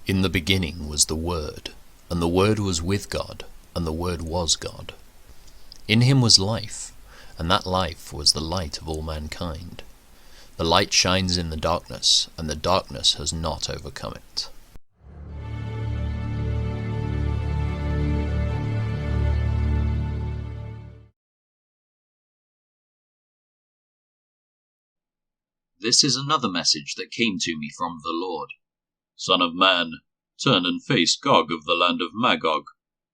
In the beginning was the Word, and the Word was with God, and the Word was God. In him was life, and that life was the light of all mankind. The light shines in the darkness, and the darkness has not overcome it. This is another message that came to me from the Lord. Son of man, turn and face Gog of the land of Magog,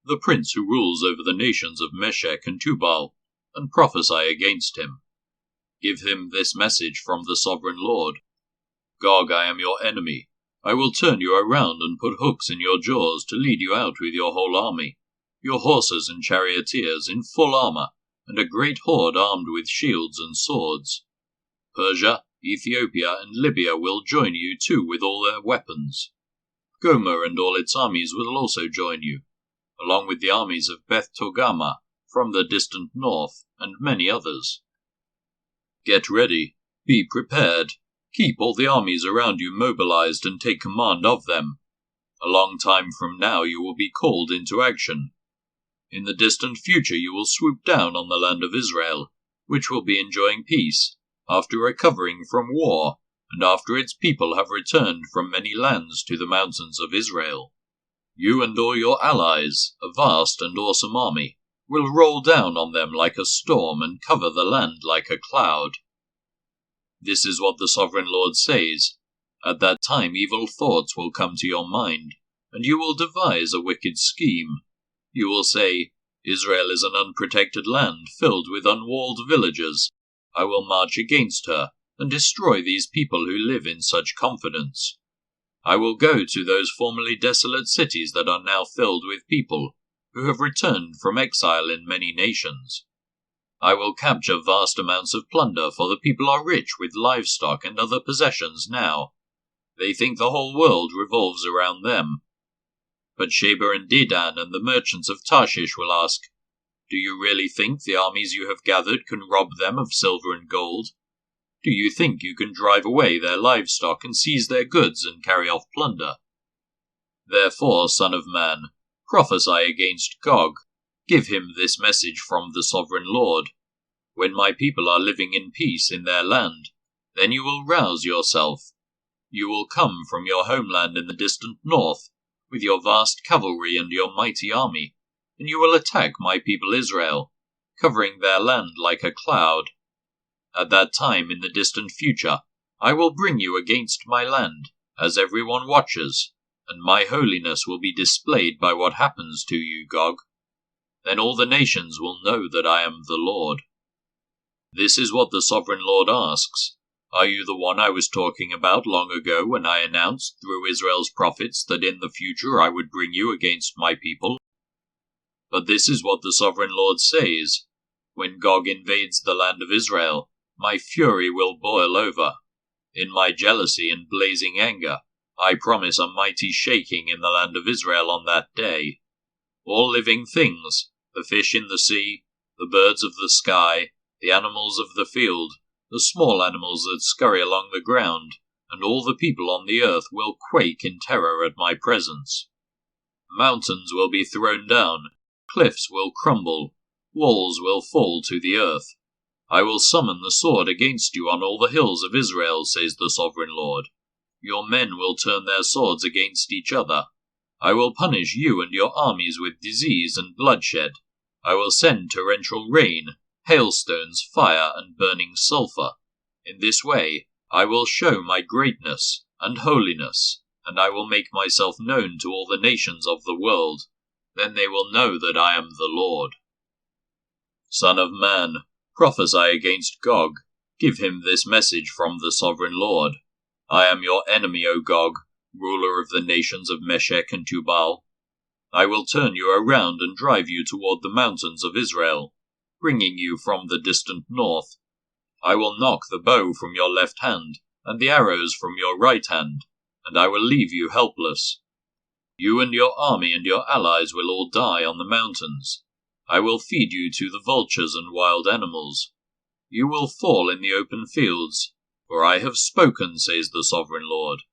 the prince who rules over the nations of Meshech and Tubal, and prophesy against him. Give him this message from the sovereign Lord. Gog, I am your enemy. I will turn you around and put hooks in your jaws to lead you out with your whole army, your horses and charioteers in full armor, and a great horde armed with shields and swords. Persia, Ethiopia, and Libya will join you too with all their weapons. Gomer and all its armies will also join you, along with the armies of Beth Togarmah from the distant north, and many others. Get ready, be prepared, keep all the armies around you mobilized and take command of them. A long time from now you will be called into action. In the distant future you will swoop down on the land of Israel, which will be enjoying peace, after recovering from war, and after its people have returned from many lands to the mountains of Israel. You and all your allies, a vast and awesome army, will roll down on them like a storm and cover the land like a cloud. This is what the sovereign Lord says. At that time evil thoughts will come to your mind, and you will devise a wicked scheme. You will say, Israel is an unprotected land filled with unwalled villages. I will march against her and destroy these people who live in such confidence. I will go to those formerly desolate cities that are now filled with people who have returned from exile in many nations. I will capture vast amounts of plunder, for the people are rich with livestock and other possessions now. They think the whole world revolves around them. But Sheba and Dedan and the merchants of Tarshish will ask, do you really think the armies you have gathered can rob them of silver and gold? Do you think you can drive away their livestock and seize their goods and carry off plunder? Therefore, son of man, prophesy against Gog. Give him this message from the sovereign Lord. When my people are living in peace in their land, then you will rouse yourself. You will come from your homeland in the distant north, with your vast cavalry and your mighty army, and you will attack my people Israel, covering their land like a cloud. At that time in the distant future, I will bring you against my land, as everyone watches, and my holiness will be displayed by what happens to you, Gog. Then all the nations will know that I am the Lord. This is what the sovereign Lord asks. Are you the one I was talking about long ago when I announced through Israel's prophets that in the future I would bring you against my people? But this is what the sovereign Lord says. When Gog invades the land of Israel, my fury will boil over. In my jealousy and blazing anger, I promise a mighty shaking in the land of Israel on that day. All living things, the fish in the sea, the birds of the sky, the animals of the field, the small animals that scurry along the ground, and all the people on the earth will quake in terror at my presence. Mountains will be thrown down, cliffs will crumble, walls will fall to the earth. I will summon the sword against you on all the hills of Israel, says the sovereign Lord. Your men will turn their swords against each other. I will punish you and your armies with disease and bloodshed. I will send torrential rain, hailstones, fire, and burning sulfur. In this way, I will show my greatness and holiness, and I will make myself known to all the nations of the world. Then they will know that I am the Lord. Son of man, prophesy against Gog. Give him this message from the sovereign Lord. I am your enemy, O Gog, ruler of the nations of Meshech and Tubal. I will turn you around and drive you toward the mountains of Israel, bringing you from the distant north. I will knock the bow from your left hand, and the arrows from your right hand, and I will leave you helpless. You and your army and your allies will all die on the mountains. I will feed you to the vultures and wild animals. You will fall in the open fields, for I have spoken, says the sovereign Lord.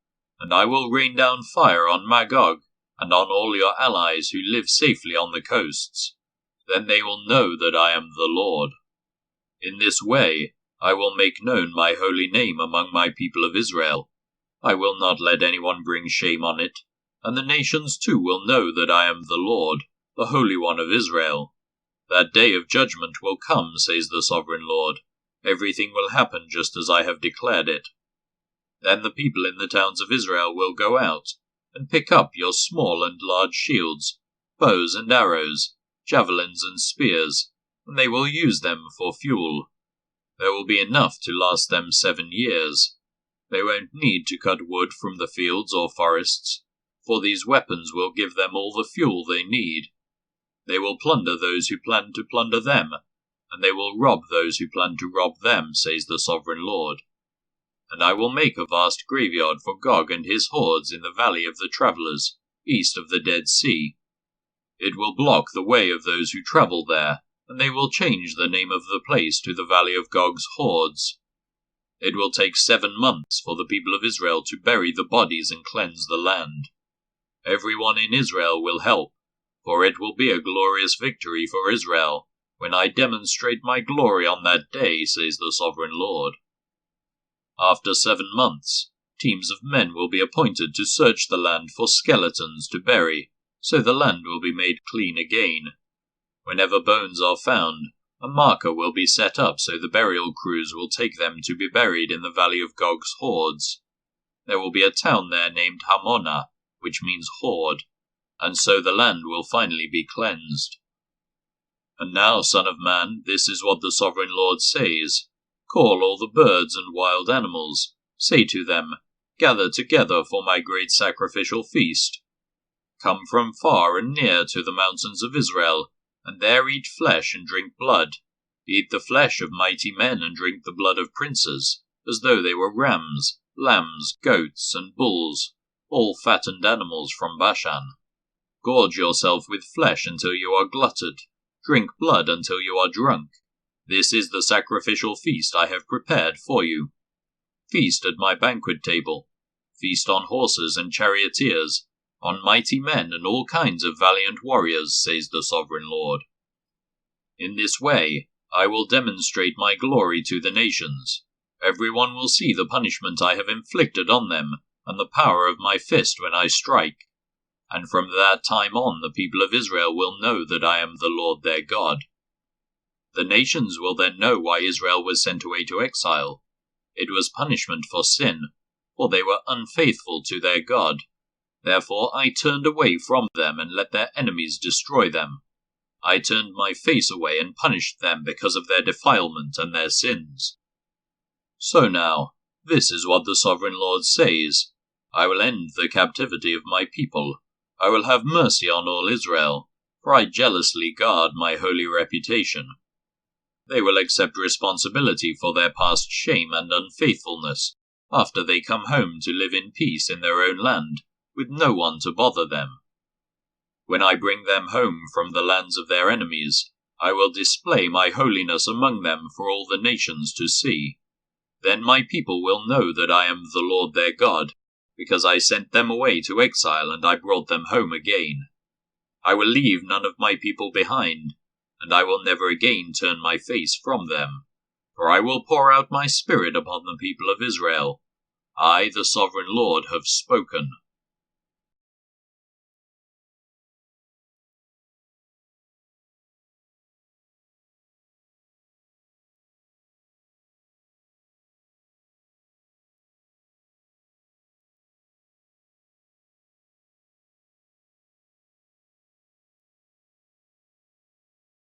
And I will rain down fire on Magog, and on all your allies who live safely on the coasts. Then they will know that I am the Lord. In this way I will make known my holy name among my people of Israel. I will not let anyone bring shame on it, and the nations too will know that I am the Lord, the Holy One of Israel. That day of judgment will come, says the Sovereign Lord. Everything will happen just as I have declared it. Then the people in the towns of Israel will go out, and pick up your small and large shields, bows and arrows, javelins and spears, and they will use them for fuel. There will be enough to last them 7 years. They won't need to cut wood from the fields or forests, for these weapons will give them all the fuel they need. They will plunder those who plan to plunder them, and they will rob those who plan to rob them, says the Sovereign Lord. And I will make a vast graveyard for Gog and his hordes in the valley of the travellers, east of the Dead Sea. It will block the way of those who travel there, and they will change the name of the place to the Valley of Gog's Hordes. It will take 7 months for the people of Israel to bury the bodies and cleanse the land. Everyone in Israel will help, for it will be a glorious victory for Israel, when I demonstrate my glory on that day, says the Sovereign Lord. After 7 months, teams of men will be appointed to search the land for skeletons to bury, so the land will be made clean again. Whenever bones are found, a marker will be set up so the burial crews will take them to be buried in the Valley of Gog's Hordes. There will be a town there named Hamona, which means horde, and so the land will finally be cleansed. And now, Son of Man, this is what the Sovereign Lord says. Call all the birds and wild animals. Say to them, gather together for my great sacrificial feast. Come from far and near to the mountains of Israel, and there eat flesh and drink blood. Eat the flesh of mighty men and drink the blood of princes, as though they were rams, lambs, goats, and bulls, all fattened animals from Bashan. Gorge yourself with flesh until you are glutted. Drink blood until you are drunk. This is the sacrificial feast I have prepared for you. Feast at my banquet table. Feast on horses and charioteers, on mighty men and all kinds of valiant warriors, says the Sovereign Lord. In this way I will demonstrate my glory to the nations. Everyone will see the punishment I have inflicted on them, and the power of my fist when I strike. And from that time on the people of Israel will know that I am the Lord their God. The nations will then know why Israel was sent away to exile. It was punishment for sin, for they were unfaithful to their God. Therefore I turned away from them and let their enemies destroy them. I turned my face away and punished them because of their defilement and their sins. So now, this is what the Sovereign Lord says. I will end the captivity of my people. I will have mercy on all Israel, for I jealously guard my holy reputation. They will accept responsibility for their past shame and unfaithfulness, after they come home to live in peace in their own land, with no one to bother them. When I bring them home from the lands of their enemies, I will display my holiness among them for all the nations to see. Then my people will know that I am the Lord their God, because I sent them away to exile and I brought them home again. I will leave none of my people behind, and I will never again turn my face from them, for I will pour out my spirit upon the people of Israel. I, the Sovereign Lord, have spoken.